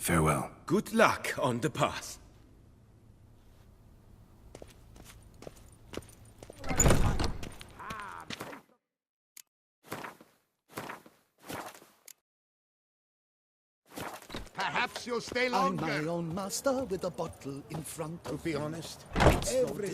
Farewell. Good luck on the path. Perhaps you'll stay longer. I'm my own master with a bottle in front of To be honest, every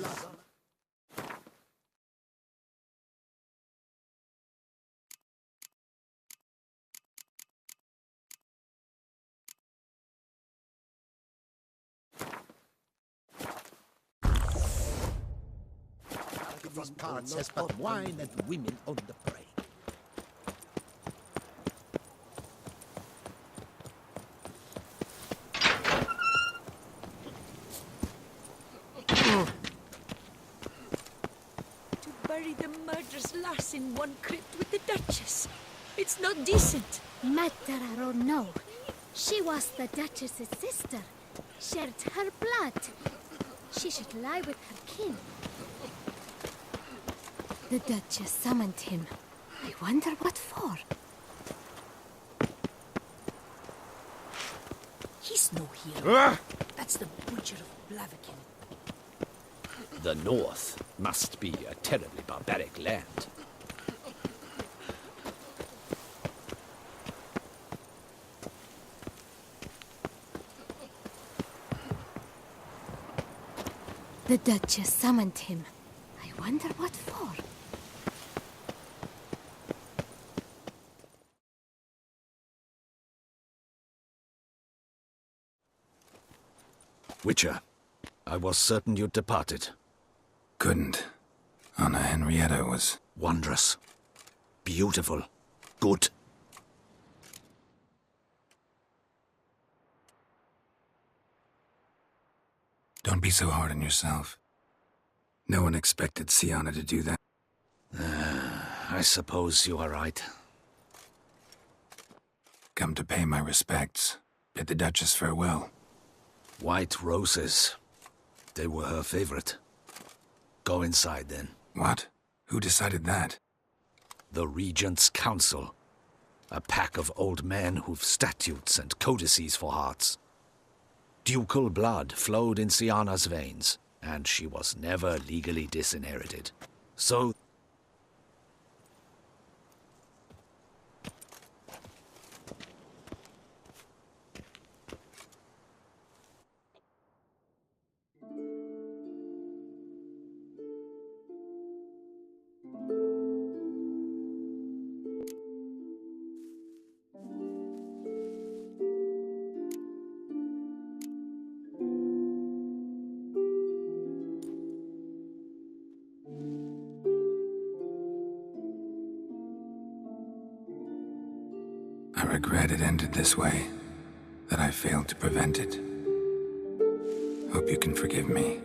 these parts has but wine and women on the prey. To bury the murderous lass in one crypt with the Duchess. It's not decent. Matter or no, she was the Duchess's sister, shared her blood. She should lie with her kin. The Duchess summoned him. I wonder what for. He's no hero. That's the Butcher of Blaviken. The North must be a terribly barbaric land. The Duchess summoned him. I wonder what for. Witcher, I was certain you'd departed. Couldn't. Anna Henrietta was... Wondrous. Beautiful. Good. Don't be so hard on yourself. No one expected Syanna to do that. I suppose you are right. Come to pay my respects. Bid the Duchess farewell. White roses. They were her favorite. Go inside, then. What? Who decided that? The Regent's Council. A pack of old men who've statutes and codices for hearts. Ducal blood flowed in Syanna's veins, and she was never legally disinherited. So... I regret it ended this way, that I failed to prevent it. Hope you can forgive me.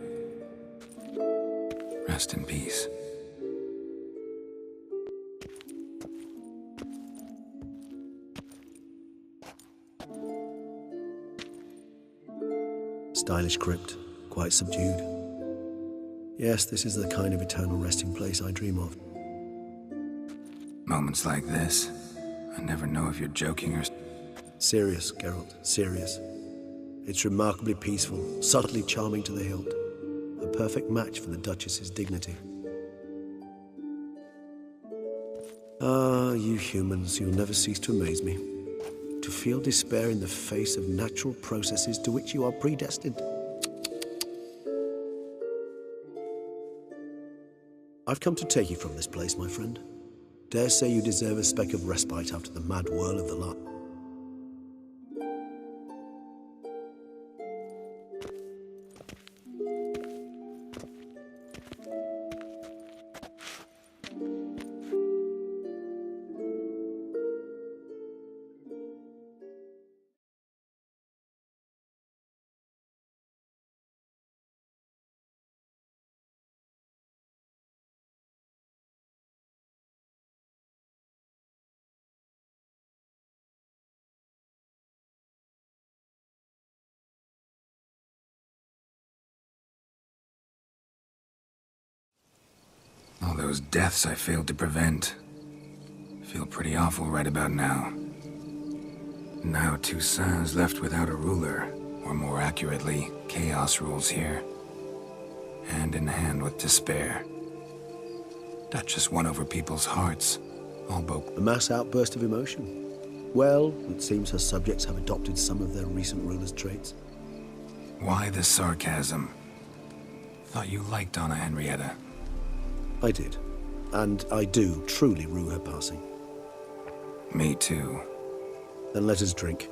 Rest in peace. Stylish crypt, quite subdued. Yes, this is the kind of eternal resting place I dream of. Moments like this, I never know if you're joking or... Serious, Geralt, serious. It's remarkably peaceful, subtly charming to the hilt. A perfect match for the Duchess's dignity. Ah, you humans, you'll never cease to amaze me. To feel despair in the face of natural processes to which you are predestined. I've come to take you from this place, my friend. Dare say you deserve a speck of respite after the mad whirl of the last. All those deaths I failed to prevent. Feel pretty awful right about now. Now Toussaint's left without a ruler, or more accurately, chaos rules here. Hand in hand with despair. Duchess won over people's hearts, all but... A mass outburst of emotion. Well, it seems her subjects have adopted some of their recent ruler's traits. Why the sarcasm? Thought you liked Donna Henrietta. I did. And I do truly rue her passing. Me too. Then let us drink.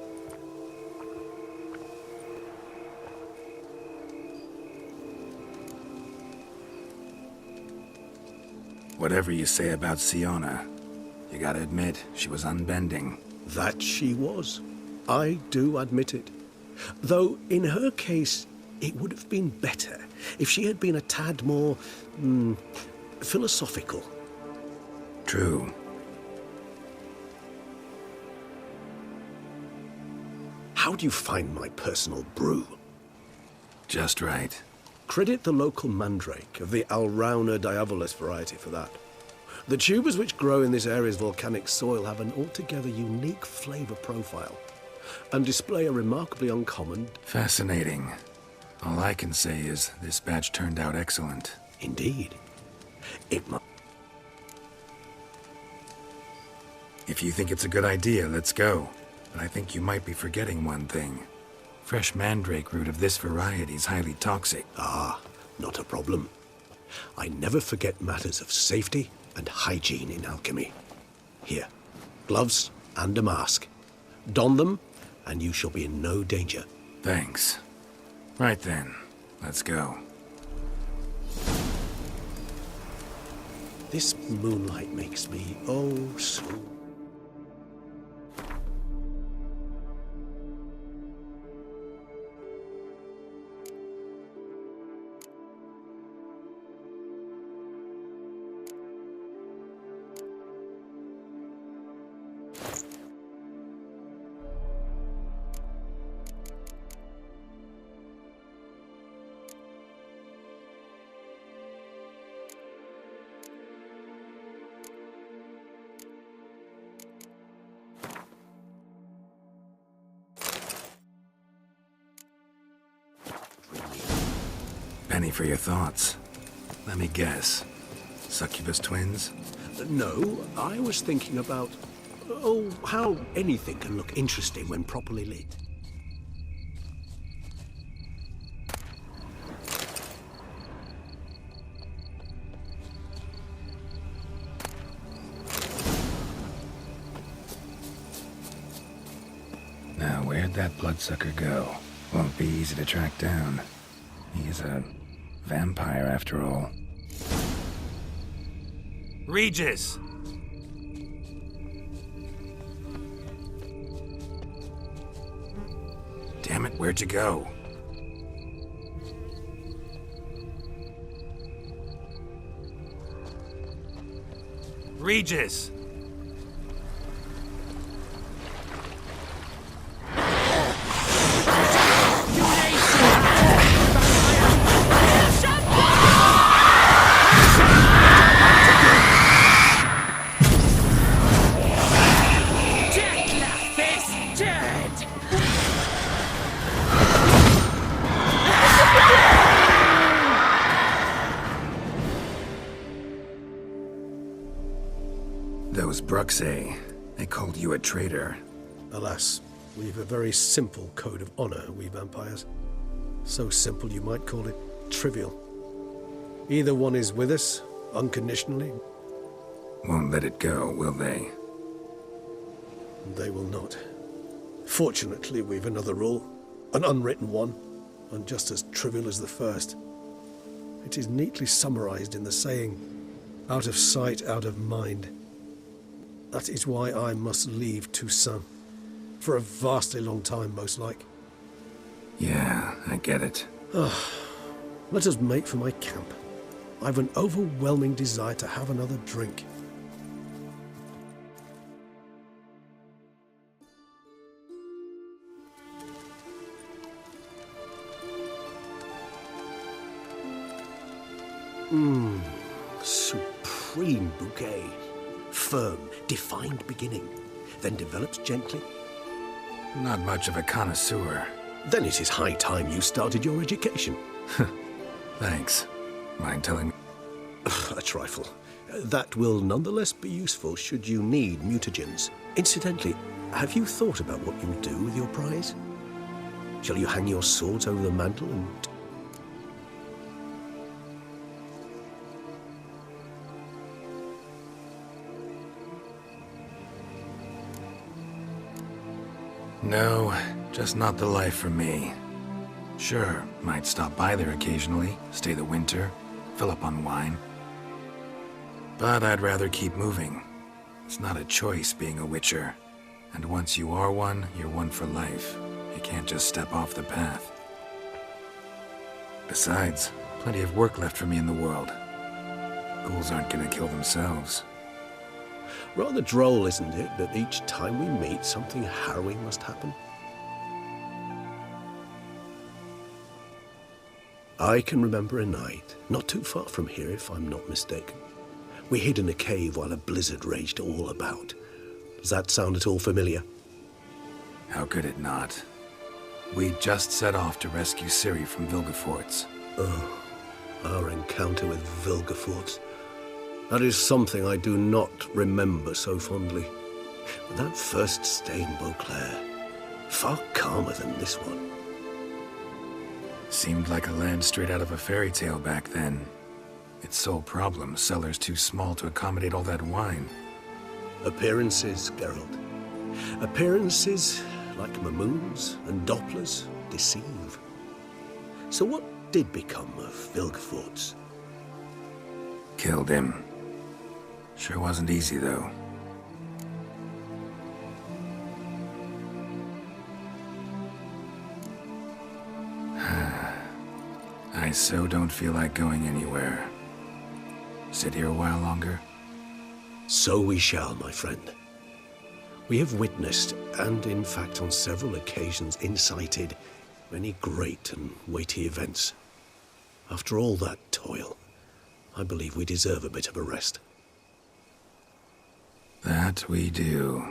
Whatever you say about Siona, you gotta admit, she was unbending. That she was. I do admit it. Though, in her case, it would have been better if she had been a tad more... philosophical. True. How do you find my personal brew? Just right. Credit the local mandrake of the Alrauna diabolus variety for that. The tubers which grow in this area's volcanic soil have an altogether unique flavor profile and display a remarkably uncommon... Fascinating. All I can say is this batch turned out excellent. Indeed. It must... If you think it's a good idea, let's go. But I think you might be forgetting one thing. Fresh mandrake root of this variety is highly toxic. Ah, not a problem. I never forget matters of safety and hygiene in alchemy. Here, gloves and a mask. Don them, and you shall be in no danger. Thanks. Right then, let's go. This moonlight makes me oh so... Penny for your thoughts. Let me guess. Succubus twins? No, I was thinking about... oh, how anything can look interesting when properly lit. Now, where'd that bloodsucker go? Won't be easy to track down. He's a vampire, after all. Regis! Damn it, where'd you go? Regis! Those Bruxae, they called you a traitor. Alas, we've a very simple code of honor, we vampires. So simple you might call it trivial. Either one is with us, unconditionally. Won't let it go, will they? They will not. Fortunately, we've another rule, an unwritten one, and just as trivial as the first. It is neatly summarized in the saying, out of sight, out of mind. That is why I must leave Toussaint. For a vastly long time, most like. Yeah, I get it. Let us make for my camp. I've an overwhelming desire to have another drink. Supreme bouquet. Firm, defined beginning, then develops gently, Not much of a connoisseur. Then it is high time you started your education. Thanks. Mind telling me? A trifle. That will nonetheless be useful should you need mutagens. Incidentally, have you thought about what you'll do with your prize? Shall you hang your swords over the mantle and... No, just not the life for me. Sure, might stop by there occasionally, stay the winter, fill up on wine. But I'd rather keep moving. It's not a choice being a witcher. And once you are one, you're one for life. You can't just step off the path. Besides, plenty of work left for me in the world. Ghouls aren't gonna kill themselves. Rather droll, isn't it, that each time we meet, something harrowing must happen? I can remember a night, not too far from here if I'm not mistaken. We hid in a cave while a blizzard raged all about. Does that sound at all familiar? How could it not? We just set off to rescue Ciri from Vilgefortz. Oh, our encounter with Vilgefortz. That is something I do not remember so fondly. But that first stay in Beauclair, far calmer than this one. Seemed like a land straight out of a fairy tale back then. Its sole problem, cellars too small to accommodate all that wine. Appearances, Geralt. Appearances, like Mamoons and Dopplers, deceive. So what did become of Vilgefortz? Killed him. Sure wasn't easy, though. I so don't feel like going anywhere. Sit here a while longer? So we shall, my friend. We have witnessed, and in fact on several occasions incited, many great and weighty events. After all that toil, I believe we deserve a bit of a rest. That we do.